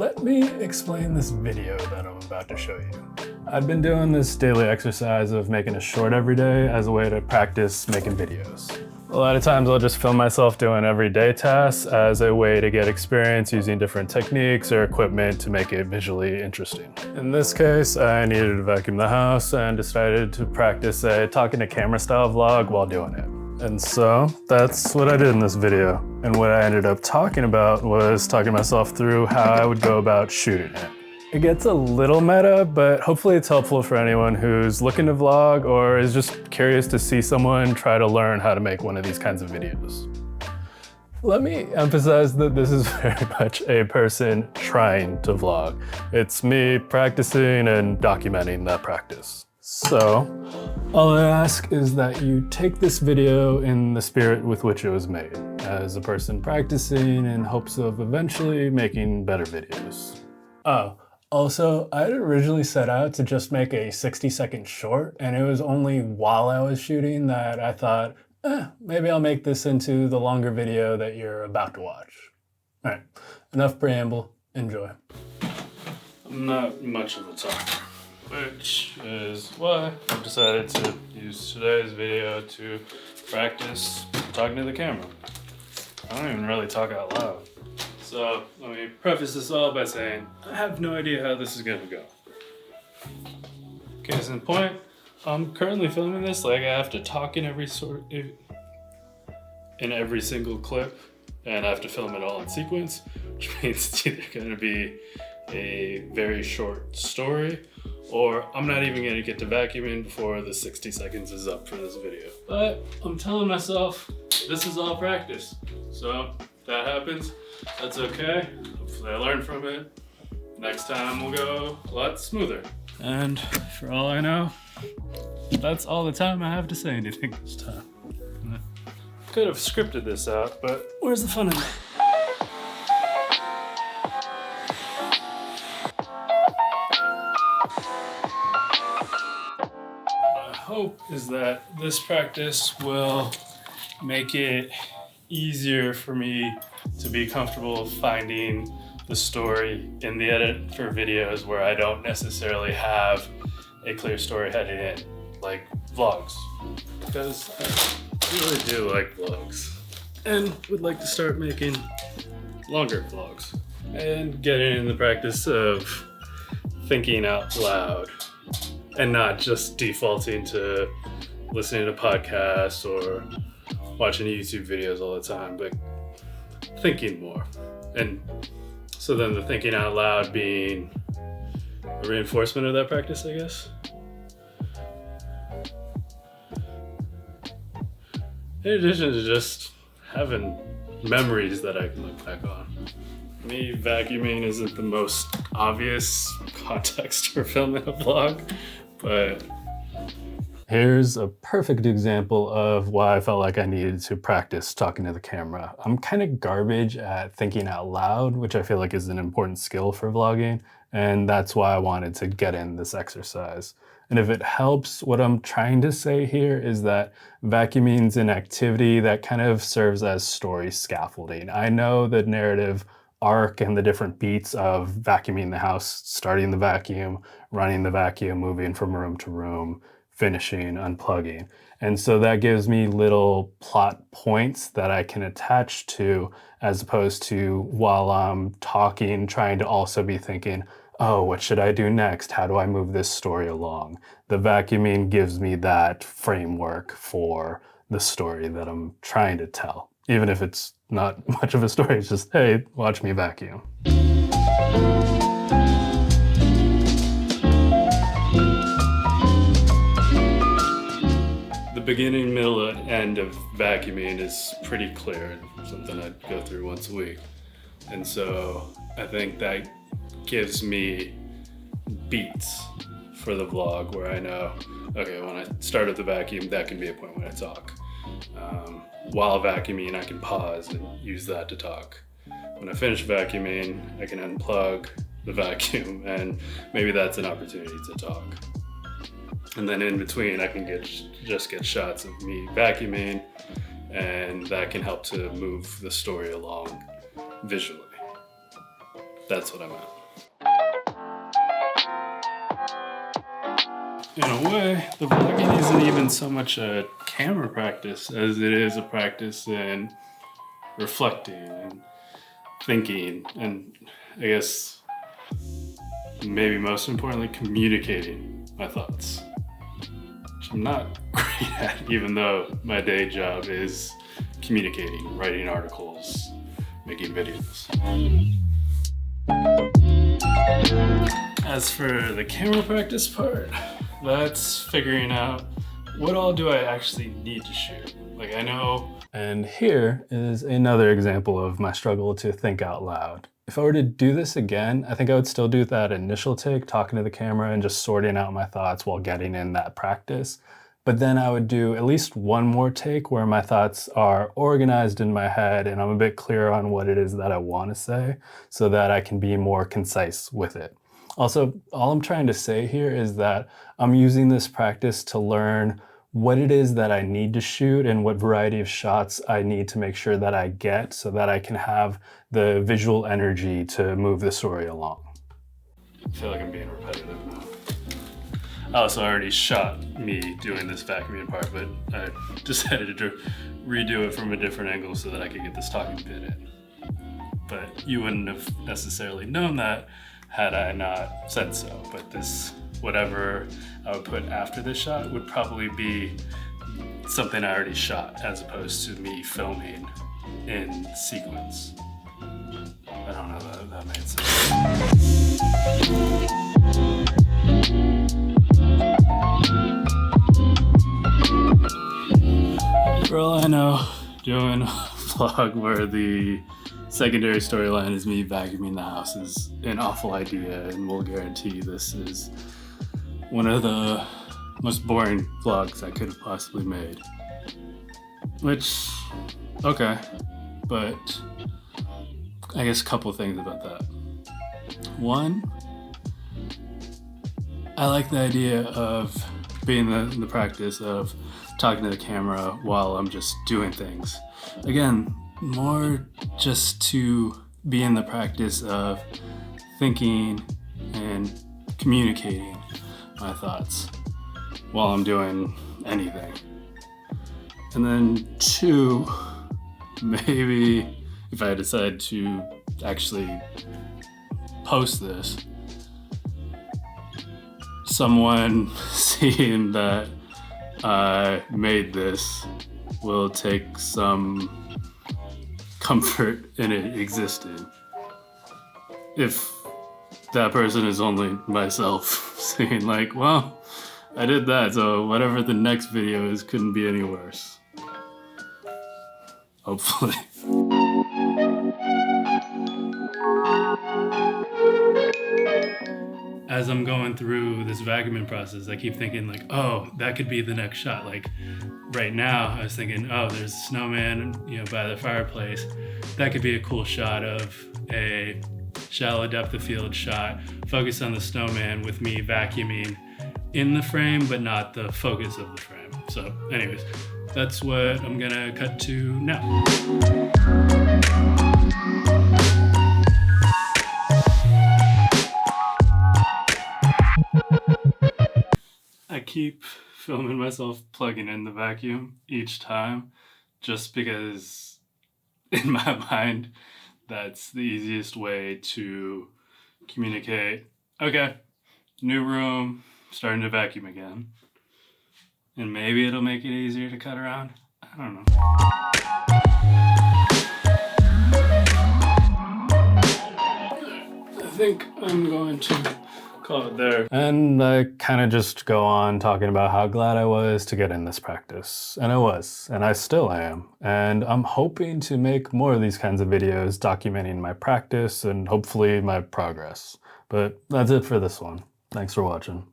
Let me explain this video that I'm about to show you. I've been doing this daily exercise of making a short every day as a way to practice making videos. A lot of times I'll just film myself doing everyday tasks as a way to get experience using different techniques or equipment to make it visually interesting. In this case, I needed to vacuum the house and decided to practice a talking to camera style vlog while doing it. And so that's what I did in this video. And what I ended up talking about was talking myself through how I would go about shooting it. It gets a little meta, but hopefully it's helpful for anyone who's looking to vlog or is just curious to see someone try to learn how to make one of these kinds of videos. Let me emphasize that this is very much a person trying to vlog. It's me practicing and documenting that practice. So, all I ask is that you take this video in the spirit with which it was made, as a person practicing in hopes of eventually making better videos. Oh, also, I had originally set out to just make a 60-second short, and it was only while I was shooting that I thought, maybe I'll make this into the longer video that you're about to watch. All right, enough preamble, enjoy. I'm not much of a talker, which is why I've decided to use today's video to practice talking to the camera. I don't even really talk out loud. So let me preface this all by saying I have no idea how this is gonna go. Case in point, I'm currently filming this like I have to talk in every single clip, and I have to film it all in sequence, which means it's either gonna be a very short story, or I'm not even gonna get to vacuuming before the 60 seconds is up for this video. But I'm telling myself this is all practice. So if that happens, that's okay. Hopefully I learn from it. Next time will go a lot smoother. And for all I know, that's all the time I have to say anything this time. Could have scripted this out, but where's the fun in that? My hope is that this practice will make it easier for me to be comfortable finding the story in the edit for videos where I don't necessarily have a clear story headed in, like vlogs. Because I really do like vlogs and would like to start making longer vlogs and getting in the practice of thinking out loud and not just defaulting to listening to podcasts or watching YouTube videos all the time, but thinking more. And so then the thinking out loud being a reinforcement of that practice, I guess. In addition to just having memories that I can look back on. Me vacuuming isn't the most obvious context for filming a vlog, but here's a perfect example of why I felt like I needed to practice talking to the camera. I'm kind of garbage at thinking out loud, which I feel like is an important skill for vlogging, and that's why I wanted to get in this exercise. And if it helps, what I'm trying to say here is that vacuuming is an activity that kind of serves as story scaffolding. I know the narrative arc and the different beats of vacuuming the house, starting the vacuum, running the vacuum, moving from room to room, finishing, unplugging. And so that gives me little plot points that I can attach to, as opposed to while I'm talking, trying to also be thinking, oh, what should I do next? How do I move this story along? The vacuuming gives me that framework for the story that I'm trying to tell. Even if it's not much of a story, it's just, hey, watch me vacuum. The beginning, middle, and end of vacuuming is pretty clear, something I'd go through once a week. And so I think that gives me beats for the vlog where I know, okay, when I start with the vacuum, that can be a point when I talk. While vacuuming, I can pause and use that to talk. When I finish vacuuming, I can unplug the vacuum, and maybe that's an opportunity to talk. And then in between, I can just get shots of me vacuuming, and that can help to move the story along visually. That's what I meant. In a way, the vlogging isn't even so much a camera practice as it is a practice in reflecting and thinking, and I guess maybe most importantly, communicating my thoughts, which I'm not great at, even though my day job is communicating, writing articles, making videos. As for the camera practice part, that's figuring out what all do I actually need to shoot. Like I know. And here is another example of my struggle to think out loud. If I were to do this again, I think I would still do that initial take, talking to the camera and just sorting out my thoughts while getting in that practice. But then I would do at least one more take where my thoughts are organized in my head and I'm a bit clearer on what it is that I want to say so that I can be more concise with it. Also, all I'm trying to say here is that I'm using this practice to learn what it is that I need to shoot and what variety of shots I need to make sure that I get so that I can have the visual energy to move the story along. I feel like I'm being repetitive now. I also already shot me doing this vacuuming part, but I decided to redo it from a different angle so that I could get this talking bit in. But you wouldn't have necessarily known that had I not said so. But this, whatever I would put after this shot would probably be something I already shot as opposed to me filming in sequence. I don't know that that made sense. For all I know, doing a vlog where the secondary storyline is me vacuuming the house is an awful idea, and we'll guarantee this is one of the most boring vlogs I could have possibly made. Which, okay, but I guess a couple things about that. One, I like the idea of being in the practice of talking to the camera while I'm just doing things. Again, more just to be in the practice of thinking and communicating my thoughts while I'm doing anything. And then two, maybe if I decide to actually post this, someone seeing that I made this will take some comfort in it existing. If that person is only myself saying like, well, I did that, so whatever the next video is couldn't be any worse. Hopefully. As I'm going through this vacuuming process, I keep thinking like, oh, that could be the next shot. Like right now, I was thinking, oh, there's a snowman, by the fireplace. That could be a cool shot of a shallow depth of field shot, focus on the snowman with me vacuuming in the frame, but not the focus of the frame. So anyways, that's what I'm gonna cut to now. I keep filming myself plugging in the vacuum each time just because in my mind that's the easiest way to communicate. Okay, new room, starting to vacuum again. And maybe it'll make it easier to cut around. I don't know. I think I'm going to call it there. And I kind of just go on talking about how glad I was to get in this practice. And I was, and I still am. And I'm hoping to make more of these kinds of videos documenting my practice and hopefully my progress. But that's it for this one. Thanks for watching.